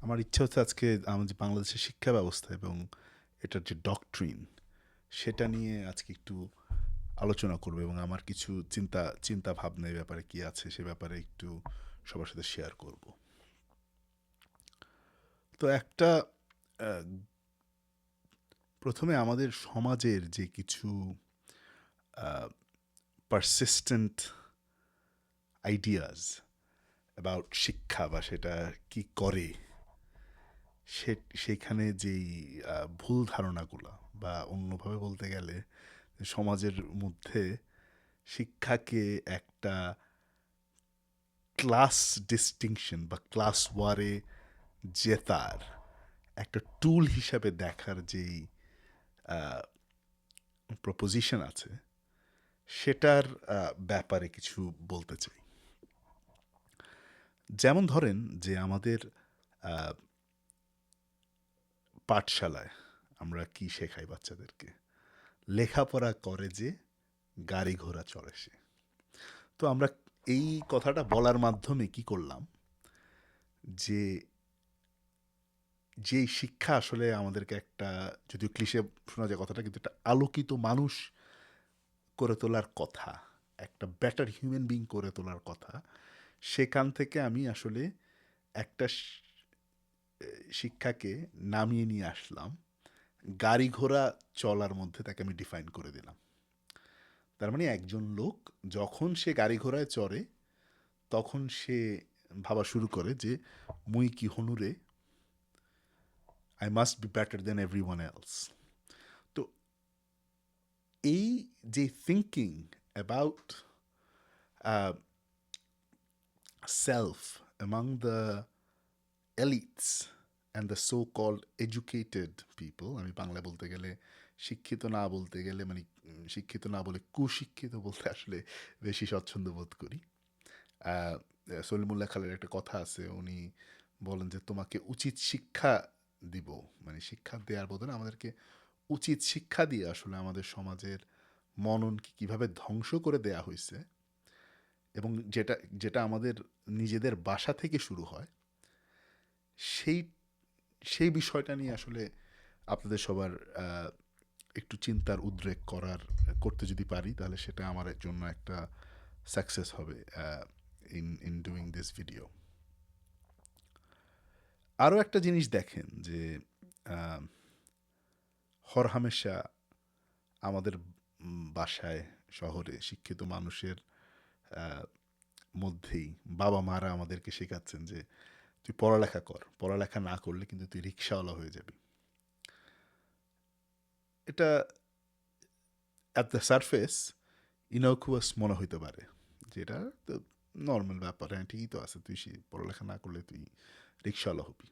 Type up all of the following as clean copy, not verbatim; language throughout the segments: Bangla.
আমার ইচ্ছা হচ্ছে আজকে আমাদের বাংলাদেশের শিক্ষা ব্যবস্থা এবং এটার যে ডকট্রিন সেটা নিয়ে আজকে একটু আলোচনা করবো এবং আমার কিছু চিন্তা ভাবনা এই ব্যাপারে কি আছে সে ব্যাপারে একটু সবার সাথে শেয়ার করব। তো একটা আহ, প্রথমে আমাদের সমাজের যে কিছু পারসিস্টেন্ট আইডিয়াস অ্যাবাউট শিক্ষা বা সেটা কি করে সে সেইখানে যেই ভুল ধারণাগুলো বা অন্যভাবে বলতে গেলে সমাজের মধ্যে শিক্ষাকে একটা ক্লাস ডিস্টিংশন বা ক্লাস ওয়ারে জেতার একটা টুল হিসাবে দেখার যেই প্রপোজিশন আছে সেটার ব্যাপারে কিছু বলতে চাই। যেমন ধরেন যে আমাদের আহ, পাঠশালায় আমরা কি শেখাই বাচ্চাদেরকে, লেখাপড়া করে যে গাড়ি ঘোড়া চড়ে সে। তো আমরা এই কথাটা বলার মাধ্যমে কি করলাম, যে যেই শিক্ষা আসলে আমাদেরকে একটা, যদিও ক্লিশে শোনা যায় কথাটা, কিন্তু একটা আলোকিত মানুষ করে তোলার কথা, একটা বেটার হিউম্যান বিং করে তোলার কথা, সেখান থেকে আমি আসলে একটা শিক্ষাকে নামিয়ে নিয়ে আসলাম গাড়ি ঘোড়া চলার মধ্যে, তাকে আমি ডিফাইন করে দিলাম। তার মানে একজন লোক যখন সে গাড়ি ঘোড়ায় চড়ে তখন সে ভাবা শুরু করে যে মুই কি হনুরে, I must be better than everyone else. তো এই যে thinking about self among the elites and the so-called educated people, আমি বাংলা বলতে গেলে শিক্ষিত না বলতে গেলে মানে শিক্ষিত না বলে কুশিক্ষিত বলতে আসলে বেশি স্বচ্ছন্দ বোধ করি। আহ, সলিমুল্লাহ খালের একটা কথা আছে, উনি বলেন যে তোমাকে উচিত শিক্ষা দিব, মানে শিক্ষা দেওয়ার বদলে আমাদেরকে উচিত শিক্ষা দিয়ে আসলে আমাদের সমাজের মননকে কিভাবে ধ্বংস করে দেয়া হয়েছে, এবং যেটা যেটা আমাদের নিজেদের বাসা থেকে শুরু হয়, সেই সেই বিষয়টা নিয়ে আসলে আপনাদের সবার আহ, একটু চিন্তার উদ্রেক করতে যদি পারি তাহলে সেটা আমার জন্য একটা সাকসেস হবে in in doing this video. আরও একটা জিনিস দেখেন যে আহ, হরহামেশা আমাদের বাসায়, শহরে শিক্ষিত মানুষের আহ, মধ্যেই বাবা মারা আমাদেরকে শেখাচ্ছেন যে তুই পড়ালেখা কর, পড়ালেখা না করলে কিন্তু তুই রিক্সাওয়ালা হয়ে যাবি। এটা অ্যাট দ্য সারফেস ইনকুয়াস মনে হইতে পারে, যেটা তো নর্মাল ব্যাপার, হ্যাঁ ঠিকই তো আছে, তুই পড়ালেখা না করলে তুই রিক্সাওয়ালা হবি।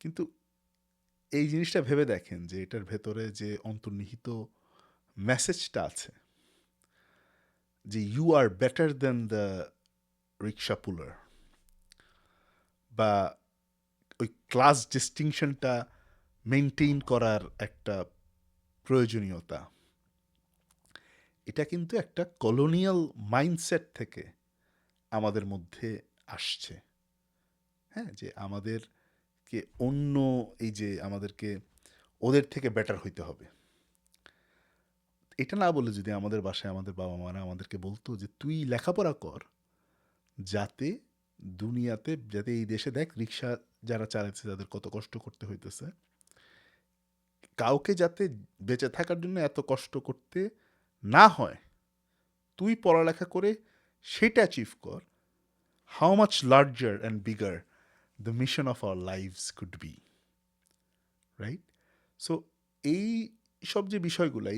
কিন্তু এই জিনিসটা ভেবে দেখেন যে এটার ভেতরে যে অন্তর্নিহিত মেসেজটা আছে, যে you are better than the rickshaw puller, বা ওই ক্লাস ডিস্টিংশনটা মেনটেইন করার একটা প্রয়োজনীয়তা, এটা কিন্তু একটা কলোনিয়াল মাইন্ডসেট থেকে আমাদের মধ্যে আসছে। হ্যাঁ, যে আমাদেরকে অন্য, এই যে আমাদেরকে ওদের থেকে বেটার হইতে হবে, এটা না বলে যদি আমাদের বাসায় আমাদের বাবা মারা আমাদেরকে বলতো যে তুই লেখাপড়া কর, যাতে দুনিয়াতে, যাতে এই দেশে দেখ রিক্সা যারা চালাচ্ছে তাদের কত কষ্ট করতে হইতেছে, কাউকে যাতে বেঁচে থাকার জন্য এত কষ্ট করতে না হয়, তুই পড়ালেখা করে সেটা অ্যাচিভ কর, how much larger and bigger the mission of our lives could be, right? So এই সব যে বিষয়গুলো,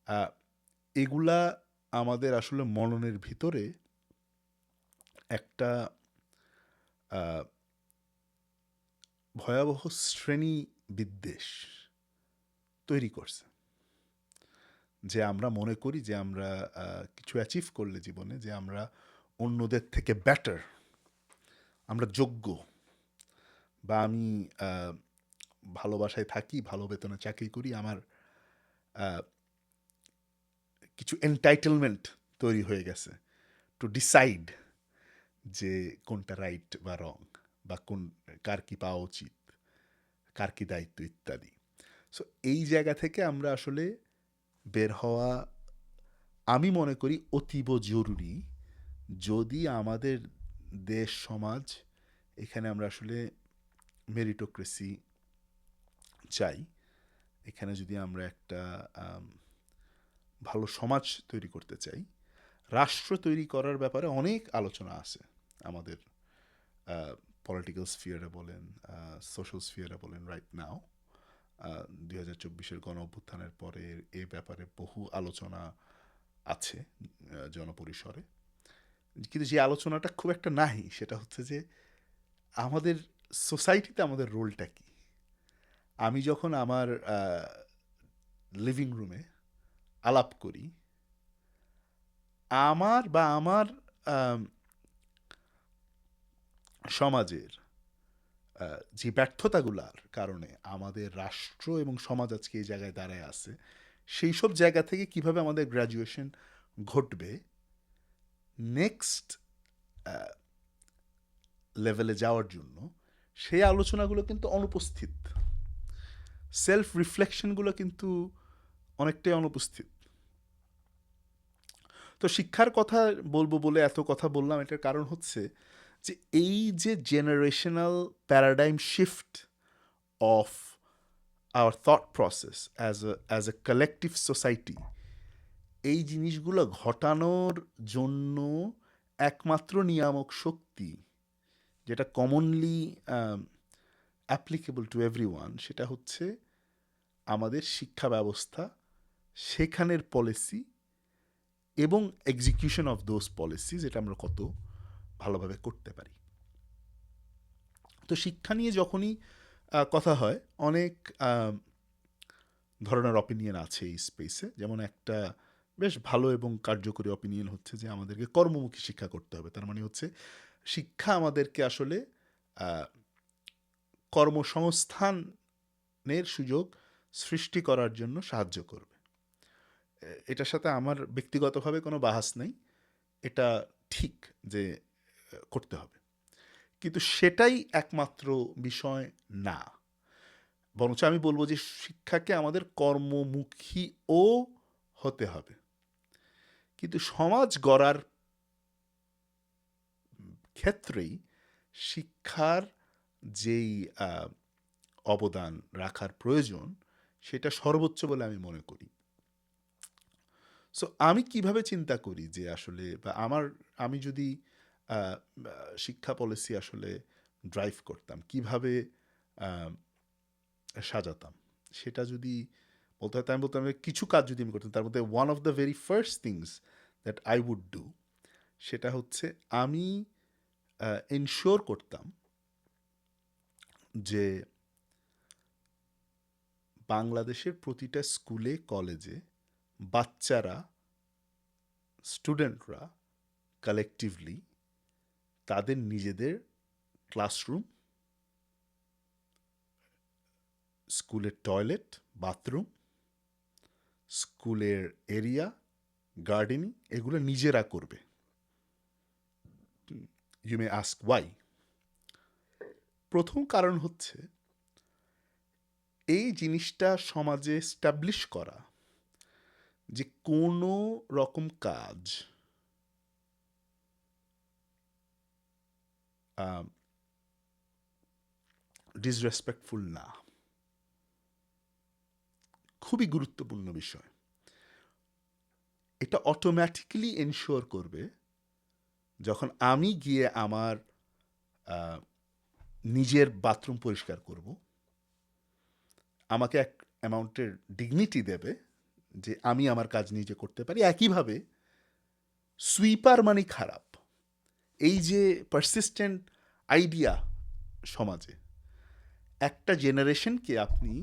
আহ, এগুলা আমাদের আসলে মননের ভিতরে একটা আহ, ভয়াবহ শ্রেণী বিদ্বেষ তৈরি করছে, যে আমরা মনে করি যে আমরা কিছু অ্যাচিভ করলে জীবনে, যে আমরা অন্যদের থেকে বেটার, আমরা যোগ্য, বা আমি আহ, ভালো বাসায় থাকি, ভালো বেতনে চাকরি করি, আমার আহ, কিছু এন্টাইটেলমেন্ট তৈরি হয়ে গেছে টু ডিসাইড যে কোনটা রাইট বা রং, বা কার কী পাওয়া উচিত, কার কী দায়িত্ব ইত্যাদি। সো এই জায়গা থেকে আমরা আসলে বের হওয়া আমি মনে করি অতীব জরুরি, যদি আমাদের দেশ সমাজ এখানে আমরা আসলে মেরিটোক্রেসি চাই, এখানে যদি আমরা একটা ভালো সমাজ তৈরি করতে চাই। রাষ্ট্র তৈরি করার ব্যাপারে অনেক আলোচনা আছে আমাদের পলিটিক্যাল স্ফিয়ারে বলেন, সোশ্যাল স্ফিয়ারে বলেন। রাইট নাও 2024 গণ অভ্যুত্থানের পরে এ ব্যাপারে বহু আলোচনা আছে জনপরিসরে, কিন্তু যে আলোচনাটা খুব একটা নাই সেটা হচ্ছে যে আমাদের সোসাইটিতে আমাদের রোলটা কি। আমি যখন আমার লিভিং রুমে আলাপ করি, আমার বা আমার সমাজের যে ব্যর্থতাগুলার কারণে আমাদের রাষ্ট্র এবং সমাজ আজকে এই জায়গায় দাঁড়ায় আছে, সেই সব জায়গা থেকে কিভাবে আমাদের গ্র্যাজুয়েশন ঘটবে, নেক্সট লেভেলে যাওয়ার জন্য, সেই আলোচনাগুলো কিন্তু অনুপস্থিত। সেলফ রিফ্লেকশনগুলো কিন্তু অনেকটাই অনুপস্থিত। তো শিক্ষার কথা বলবো বলে এত কথা বললাম, এটার কারণ হচ্ছে যে এই যে generational paradigm shift of our thought process as a collective society, এই জিনিসগুলো ঘটানোর জন্য একমাত্র নিয়ামক শক্তি যেটা কমনলি অ্যাপ্লিকেবল টু এভরিওয়ান, সেটা হচ্ছে আমাদের শিক্ষা ব্যবস্থা, সেখানের পলিসি এবং এক্সিকিউশন অফ দোজ পলিসিজ, এটা আমরা কত ভালোভাবে করতে পারি। তো শিক্ষা নিয়ে যখনই কথা হয়, অনেক ধরনের অপিনিয়ন আছে এই স্পেসে। যেমন একটা বেশ ভালো এবং কার্যকরী অপিনিয়ন হচ্ছে যে আমাদেরকে কর্মমুখী শিক্ষা করতে হবে। তার মানে হচ্ছে শিক্ষা আমাদেরকে আসলে কর্মসংস্থানের সুযোগ সৃষ্টি করার জন্য সাহায্য করবে। এটার সাথে আমার ব্যক্তিগতভাবে কোনো বাহাস নেই, এটা ঠিক যে করতে হবে, কিন্তু সেটাই একমাত্র বিষয় না। বরঞ্চ আমি বলবো যে শিক্ষাকে আমাদের কর্মমুখীও হতে হবে। কিন্তু সমাজ গড়ার ক্ষেত্রেই শিক্ষার যেই অবদান রাখার প্রয়োজন, সেটা সর্বোচ্চ বলে আমি মনে করি। সো আমি কিভাবে চিন্তা করি যে আসলে, বা আমি যদি শিক্ষা পলিসি আসলে ড্রাইভ করতাম, কিভাবে সাজাতাম, সেটা যদি বলতে হয়, আমি বলতাম কিছু কাজ যদি আমি করতাম, তার মধ্যে one of the very first things that I would do, সেটা হচ্ছে আমি এনশিওর করতাম যে বাংলাদেশের প্রতিটা স্কুলে কলেজে বাচ্চারা, স্টুডেন্টরা কালেকটিভলি তাদের নিজেদের ক্লাসরুম, স্কুলের টয়লেট, বাথরুম, স্কুলের এরিয়া, গার্ডেনিং, এগুলো নিজেরা করবে। You may ask why. প্রথম কারণ হচ্ছে এই জিনিসটা সমাজে স্টাবলিশ করা যে কোনো রকম কাজ ডিসরেসপেক্টফুল না, খুবই গুরুত্বপূর্ণ বিষয়। এটা অটোমেটিক্যালি এনশিওর করবে যখন আমি গিয়ে আমার নিজের বাথরুম পরিষ্কার করব, আমাকে এক অ্যামাউন্টের ডিগনিটি দেবে যে আমি আমার কাজ নিজে করতে পারি। একইভাবে সুইপার মানে খারাপ, এই যে পারসিস্টেন্ট আইডিয়া সমাজে, একটা জেনারেশনকে আপনি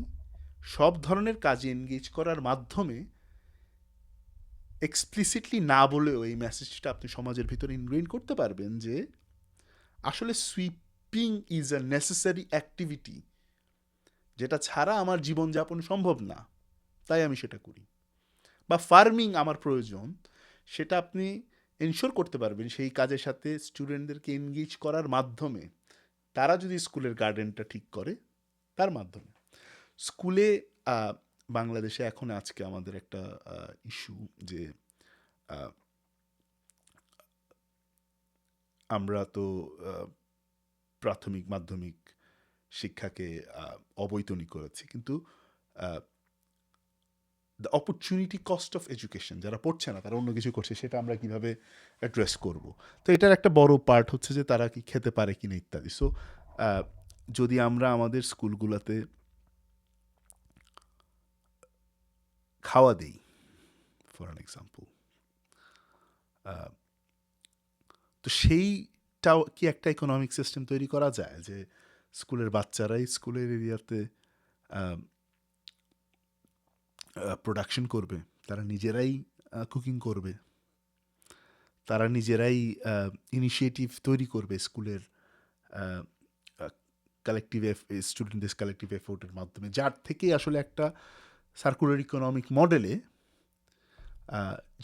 সব ধরনের কাজে এনগেজ করার মাধ্যমে এক্সপ্লিসিটলি না বলেও এই মেসেজটা আপনি সমাজের ভিতরে ইনগ্রেইন করতে পারবেন যে আসলে sweeping is a necessary activity, যেটা ছাড়া আমার জীবনযাপন সম্ভব না, তাই আমি সেটা করি। বা ফার্মিং আমার প্রয়োজন, সেটা আপনি এনশিওর করতে পারবেন সেই কাজের সাথে স্টুডেন্টদেরকে এনগেজ করার মাধ্যমে তারা যদি স্কুলের গার্ডেনটা ঠিক করে তার মাধ্যমে স্কুলে বাংলাদেশে এখন আজকে আমাদের একটা ইস্যু যে আহ, আমরা তো প্রাথমিক মাধ্যমিক শিক্ষাকে অবৈতনিক করেছি, কিন্তু the opportunity cost of education, যারা পড়ছে না তারা অন্য কিছু করছে, সেটা আমরা কিভাবে অ্যাড্রেস করব। তো এটার একটা বড় পার্ট হচ্ছে যে তারা কি খেতে পারে কিনা ইত্যাদি। সো যদি আমরা আমাদের স্কুলগুলোতে খাওয়া দেই, ফর অ্যান এক্সাম্পল, তো সেইটাও কি একটা ইকোনমিক সিস্টেম তৈরি করা যায় যে স্কুলের বাচ্চারাই স্কুলের এরিয়াতে প্রোডাকশন করবে, তারা নিজেরাই কুকিং করবে, তারা নিজেরাই ইনিশিয়েটিভ তৈরি করবে স্কুলের কালেকটিভ স্টুডেন্টদের কালেকটিভ এফোর্টের মাধ্যমে, যার থেকে আসলে একটা সার্কুলার ইকোনমিক মডেলে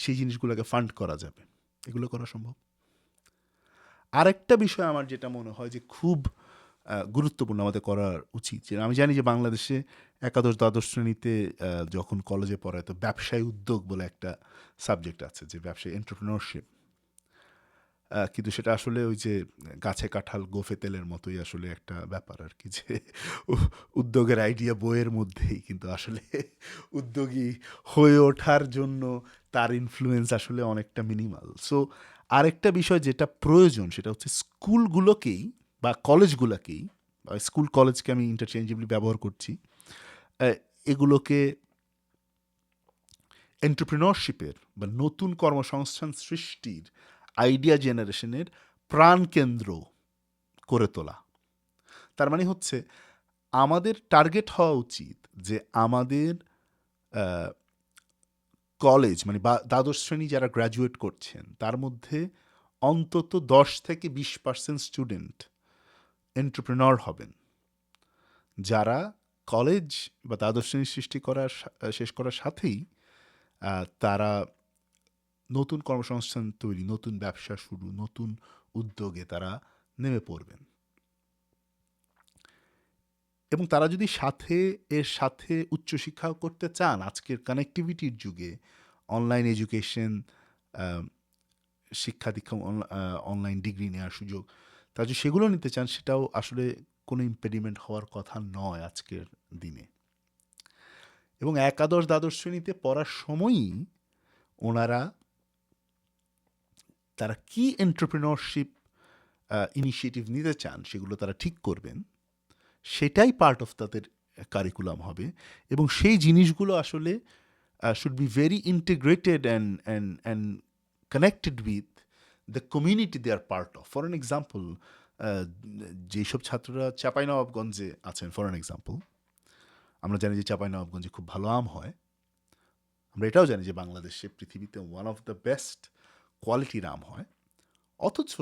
সেই জিনিসগুলোকে ফান্ড করা যাবে। এগুলো করা সম্ভব। আরেকটা বিষয় আমার যেটা মনে হয় যে খুব গুরুত্বপূর্ণ আমাদের করা উচিত, যে আমি জানি যে বাংলাদেশে একাদশ দ্বাদশ শ্রেণীতে যখন কলেজে পড়ায় তো ব্যবসায়ী উদ্যোগ বলে একটা সাবজেক্ট আছে, যে ব্যবসায়ী এন্টারপ্রেনারশিপ, কিন্তু সেটা আসলে ওই যে গাছে কাঁঠাল গোফে তেলের মতোই আসলে একটা ব্যাপার আর কি, যে উদ্যোগের আইডিয়া বইয়ের মধ্যেই, কিন্তু আসলে উদ্যোগী হয়ে ওঠার জন্য তার ইনফ্লুয়েন্স আসলে অনেকটা মিনিমাল। সো আরেকটা বিষয় যেটা প্রয়োজন সেটা হচ্ছে স্কুলগুলোকেই বা কলেজগুলোকেই, স্কুল কলেজকে আমি ইন্টারচেঞ্জেবলি ব্যবহার করছি, এগুলোকে এন্টারপ্রেনারশিপের বা নতুন কর্মসংস্থান সৃষ্টির আইডিয়া জেনারেশনের প্রাণকেন্দ্র করে তোলা। তার মানে হচ্ছে আমাদের টার্গেট হওয়া উচিত যে আমাদের কলেজ মানে বা দ্বাদশ শ্রেণী যারা গ্র্যাজুয়েট করছেন তার মধ্যে অন্তত 10-20% স্টুডেন্ট এন্টারপ্রেনর হবেন, যারা কলেজ বা দ্বাদশ শ্রেণী শেষ করার সাথেই তারা নতুন কর্মসংস্থান তৈরি, নতুন ব্যবসা শুরু, নতুন উদ্যোগে তারা নেমে পড়বেন। এবং তারা যদি এর সাথে উচ্চশিক্ষাও করতে চান, আজকের কানেক্টিভিটির যুগে অনলাইন এডুকেশন, শিক্ষা দীক্ষা, অনলাইন ডিগ্রি নেওয়ার সুযোগ, তারা যদি সেগুলো নিতে চান সেটাও আসলে কোনো ইম্পেডিমেন্ট হওয়ার কথা নয় আজকের দিনে। এবং একাদশ দ্বাদশ শ্রেণীতে পড়ার সময়ই ওনারা তারা কি এন্টারপ্রেনারশিপ ইনিশিয়েটিভ নিতে চান সেগুলো তারা ঠিক করবেন, সেটাই পার্ট অফ তাদের কারিকুলাম হবে। এবং সেই জিনিসগুলো আসলে should be very integrated and connected with the community they are part of. For an example, যেসব ছাত্ররা চাঁপাইনবাবগঞ্জে আছেন, ফর অ্যান এক্সাম্পল, আমরা জানি যে চাঁপাইনবাবগঞ্জে খুব ভালো আম হয়। আমরা এটাও জানি যে বাংলাদেশে পৃথিবীতে ওয়ান অফ দ্য বেস্ট কোয়ালিটির আম হয়। অথচ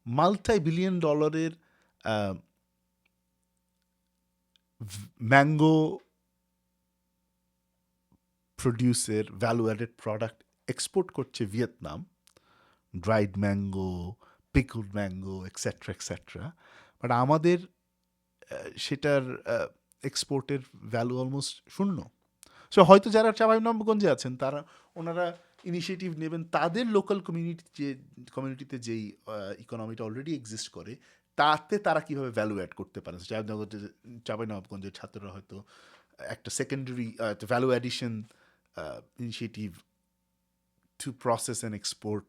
মাল্টি-বিলিয়ন ডলারের ম্যাঙ্গো প্রডিউসের ভ্যালু অ্যাডেড প্রোডাক্ট এক্সপোর্ট করছে Vietnam, dried mango, pickled mango, etcetera etcetera. But আমাদের সেটার এক্সপোর্টের ভ্যালু অলমোস্ট শূন্য। সো হয়তো যারা চাঁপাইনবাবগঞ্জে আছেন তারা ওনারা ইনিশিয়েটিভ নেবেন তাদের লোকাল কমিউনিটিতে যেই ইকোনমিটা অলরেডি এক্সিস্ট করে তাতে তারা কীভাবে ভ্যালু অ্যাড করতে পারে। চাঁপাইনবাবগঞ্জের ছাত্ররা হয়তো একটা সেকেন্ডারি একটা value addition initiative to process and export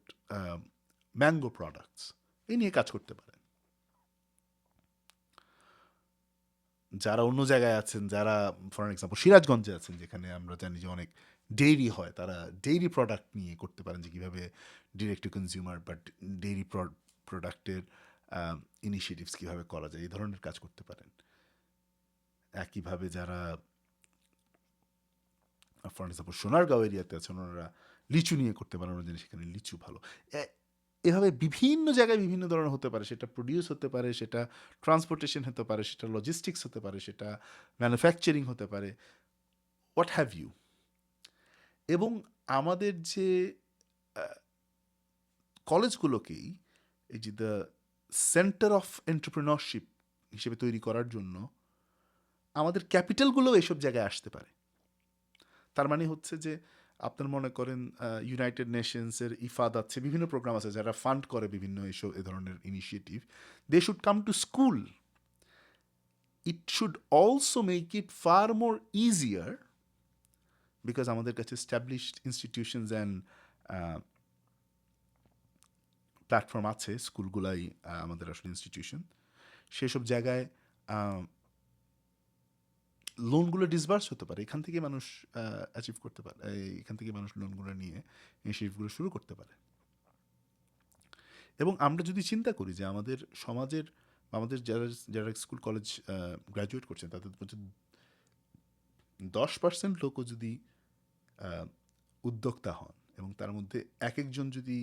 mango products এই নিয়ে কাজ করতে পারেন। যারা অন্য জায়গায় আছেন, যারা ফর এক্সাম্পল সিরাজগঞ্জে আছেন যেখানে আমরা জানি যে অনেক ডেইরি হয়, তারা ডেইরি প্রোডাক্ট নিয়ে করতে পারেন, যে কীভাবে ডিরেক্ট টু কনজিউমার বা ডেইরি প্রোডাক্টের ইনিশিয়েটিভস কীভাবে করা যায়, এই ধরনের কাজ করতে পারেন। একইভাবে যারা ফর এক্সাম্পল সোনারগাঁও এরিয়াতে আছেন ওনারা লিচু নিয়ে করতে পারেন, ওরা জানি সেখানে লিচু ভালো। এভাবে বিভিন্ন জায়গায় বিভিন্ন ধরনের হতে পারে, সেটা প্রডিউস হতে পারে, সেটা ট্রান্সপোর্টেশন হতে পারে, সেটা লজিস্টিক্স হতে পারে, সেটা ম্যানুফ্যাকচারিং হতে পারে, হোয়াট হ্যাভ ইউ। এবং আমাদের যে কলেজগুলোকেই এই যে দ্য সেন্টার অফ এন্টারপ্রেনারশিপ হিসেবে তৈরি করার জন্য আমাদের ক্যাপিটালগুলো এইসব জায়গায় আসতে পারে। তার মানে হচ্ছে যে আপনার মনে করেন ইউনাইটেড নেশনসের ইফাদ আছে, বিভিন্ন প্রোগ্রাম আছে যারা ফান্ড করে বিভিন্ন এইসব এ ধরনের initiative. They should come to school. It should also make it far more easier, because আমাদের কাছে এস্টাবলিশড ইনস্টিটিউশনস অ্যান্ড প্ল্যাটফর্ম আছে, স্কুলগুলাই আমাদের আসলে ইনস্টিটিউশন। সেসব জায়গায় লোনগুলো ডিসবার্স হতে পারে, এখান থেকে মানুষ অ্যাচিভ করতে পারে, এখান থেকে মানুষ লোনগুলো নিয়ে ইনিশিয়েটিভগুলো শুরু করতে পারে। এবং আমরা যদি চিন্তা করি যে আমাদের সমাজের, আমাদের যারা যারা স্কুল কলেজ গ্র্যাজুয়েট করছেন তাদের মধ্যে 10% লোকও যদি উদ্যোক্তা হন এবং তার মধ্যে এক একজন যদি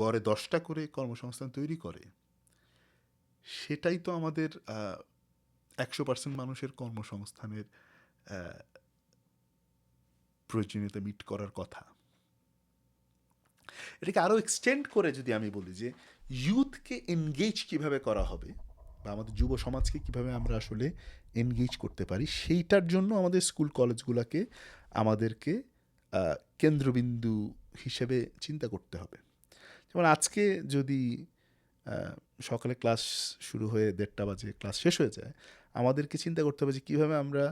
গড়ে 10টা করে কর্মসংস্থান তৈরি করে, সেটাই তো আমাদের 100% মানুষের কর্মসংস্থানের প্রয়োজনীয়তা মিট করার কথা। এটাকে আরও এক্সটেন্ড করে যদি আমি বলি যে ইউথকে এনগেজ কিভাবে করা হবে বা আমাদের যুব সমাজকে কিভাবে আমরা আসলে এনগেজ করতে পারি, সেইটার জন্য আমাদের স্কুল কলেজগুলোকে আমাদেরকে কেন্দ্রবিন্দু হিসেবে চিন্তা করতে হবে। যেমন আজকে যদি সকালে ক্লাস শুরু হয়ে 1:30 বাজে ক্লাস শেষ হয়ে যায়, আমাদেরকে চিন্তা করতে হবে যে কীভাবে আমরা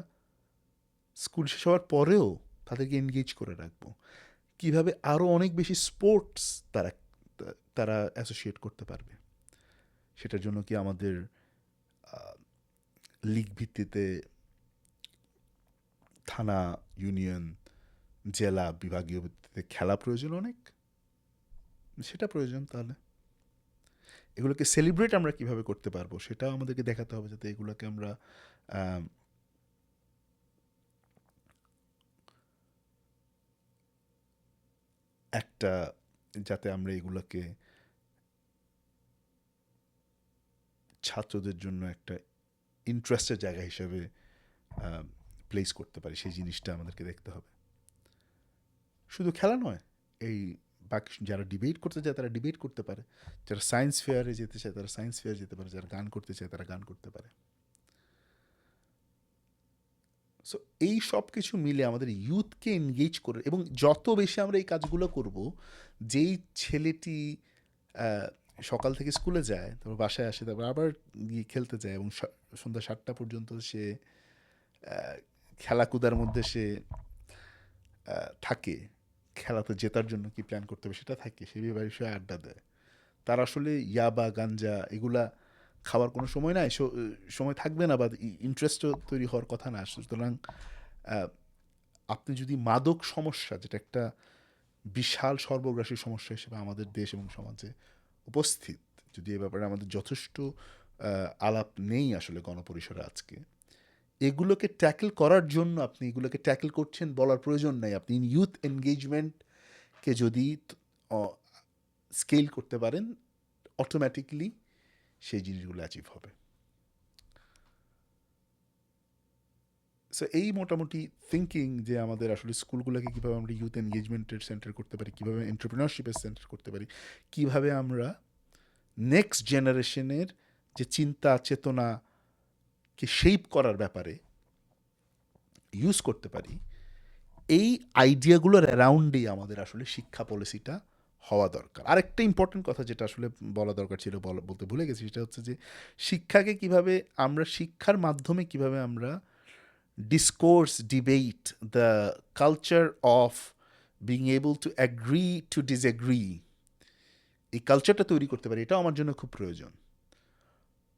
স্কুল শেষ হওয়ার পরেও তাদেরকে এনগেজ করে রাখবো, কীভাবে আরও অনেক বেশি স্পোর্টস তারা অ্যাসোসিয়েট করতে পারবে। সেটার জন্য কি আমাদের লিগ ভিত্তিতে থানা, ইউনিয়ন, জেলা, বিভাগীয় ভিত্তিতে খেলা প্রয়োজন, অনেক সেটা প্রয়োজন। তাহলে এগুলোকে সেলিব্রেট আমরা কিভাবে করতে পারবো সেটাও আমাদেরকে দেখাতে হবে, যাতে এগুলোকে আমরা যাতে আমরা এগুলোকে ছাত্রদের জন্য একটা ইন্টারেস্টের জায়গা হিসেবে প্লেস করতে পারি, সেই জিনিসটা আমাদেরকে দেখতে হবে। শুধু খেলা নয়, এই বাকি যারা ডিবেট করতে চায় তারা ডিবেট করতে পারে, যারা সায়েন্স ফেয়ারে যেতে চায় তারা সায়েন্স ফেয়ার যেতে পারে, যারা গান করতে চায় তারা গান করতে পারে। সো এই সব কিছু মিলে আমাদের ইউথকে এনগেজ করে, এবং যত বেশি আমরা এই কাজগুলো করব, যেই ছেলেটি সকাল থেকে স্কুলে যায়, তারপর বাসায় আসে, তারপর আবার গিয়ে খেলতে যায় এবং সন্ধ্যা 7টা পর্যন্ত সে খেলাকুদার মধ্যে সে থাকে, খেলাতে জেতার জন্য কি প্ল্যান করতে হবে সেটা থাকে, সে বিয়ে বাড়ির সঙ্গে আড্ডা দেয়, তার আসলে ইয়াবা গাঞ্জা এগুলা খাওয়ার কোনো সময় নাই, সময় থাকবে না, বা ইন্টারেস্টও তৈরি হওয়ার কথা না। সুতরাং আপনি যদি মাদক সমস্যা, যেটা একটা বিশাল সর্বগ্রাসী সমস্যা হিসেবে আমাদের দেশ এবং সমাজে উপস্থিত, যদি এ ব্যাপারে আমাদের যথেষ্ট আলাপ নেই আসলে গণপরিসরে আজকে, এগুলোকে ট্যাকেল করার জন্য আপনি এগুলোকে ট্যাকেল করছেন বলার প্রয়োজন নাই। আপনি ইউথ এনগেজমেন্টকে যদি স্কেল করতে পারেন, অটোমেটিকলি সেই জিনিসগুলো অ্যাচিভ হবে। সো এই মোটামুটি থিঙ্কিং যে আমাদের আসলে স্কুলগুলোকে কীভাবে আমরা ইউথ এনগেজমেন্টের সেন্টার করতে পারি, কীভাবে এন্টারপ্রেনারশিপের সেন্টার করতে পারি, কীভাবে আমরা নেক্সট জেনারেশনের যে চিন্তা চেতনাকে শেপ করার ব্যাপারে ইউজ করতে পারি, এই আইডিয়াগুলোর অ্যারাউন্ডেই আমাদের আসলে শিক্ষা পলিসিটা হওয়া দরকার। আরেকটা ইম্পর্টেন্ট কথা যেটা আসলে বলা দরকার ছিল, বলতে ভুলে গেছি, সেটা হচ্ছে যে শিক্ষাকে কিভাবে আমরা, শিক্ষার মাধ্যমে কিভাবে আমরা discourse, debate, the culture of being able to agree to disagree, এই কালচারটা তৈরি করতে পারি, এটাও আমার জন্য খুব প্রয়োজন।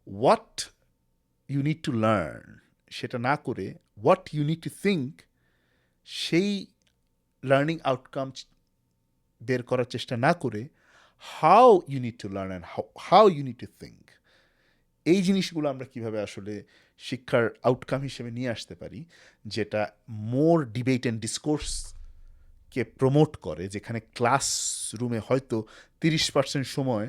What you need to learn সেটা না করে what you need to think, সেই লার্নিং আউটকাম বের করার চেষ্টা না করে how you need to learn and how you need to think, এই জিনিসগুলো আমরা কিভাবে আসলে শিক্ষার আউটকাম হিসেবে নিয়ে আসতে পারি, যেটা মোর ডিবেট অ্যান্ড ডিসকোর্সকে প্রমোট করে, যেখানে ক্লাসরুমে হয়তো 30% সময়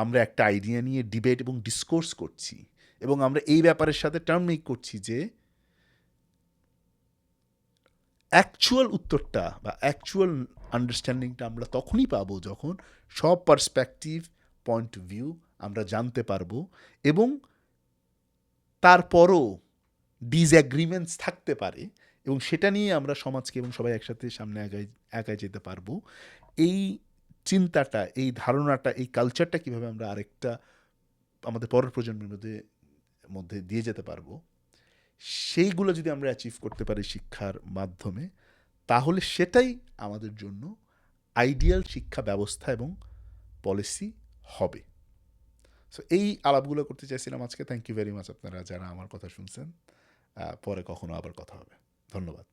আমরা একটা আইডিয়া নিয়ে ডিবেট এবং ডিসকোর্স করছি, এবং আমরা এই ব্যাপারের সাথে টার্ম মেক করছি যে অ্যাকচুয়াল উত্তরটা বা অ্যাকচুয়াল আন্ডারস্ট্যান্ডিংটা আমরা তখনই পাবো যখন সব পার্সপেক্টিভ, পয়েন্ট অফ ভিউ আমরা জানতে পারবো, এবং তারপরও ডিসঅ্যাগ্রিমেন্টস থাকতে পারে এবং সেটা নিয়ে আমরা সমাজকে এবং সবাই একসাথে সামনে একাই যেতে পারবো, এই চিন্তাটা, এই ধারণাটা, এই কালচারটা কীভাবে আমরা আরেকটা আমাদের পরের প্রজন্মের মধ্যে দিয়ে যেতে পারবো, সেইগুলো যদি আমরা অ্যাচিভ করতে পারি শিক্ষার মাধ্যমে, তাহলে সেটাই আমাদের জন্য আইডিয়াল শিক্ষা ব্যবস্থা এবং পলিসি হবে। সো এই আলাপগুলো করতে চাইছিলাম আজকে। থ্যাংক ইউ ভেরি মাচ আপনারা যারা আমার কথা শুনছেন। পরে কখনো আবার কথা হবে। ধন্যবাদ।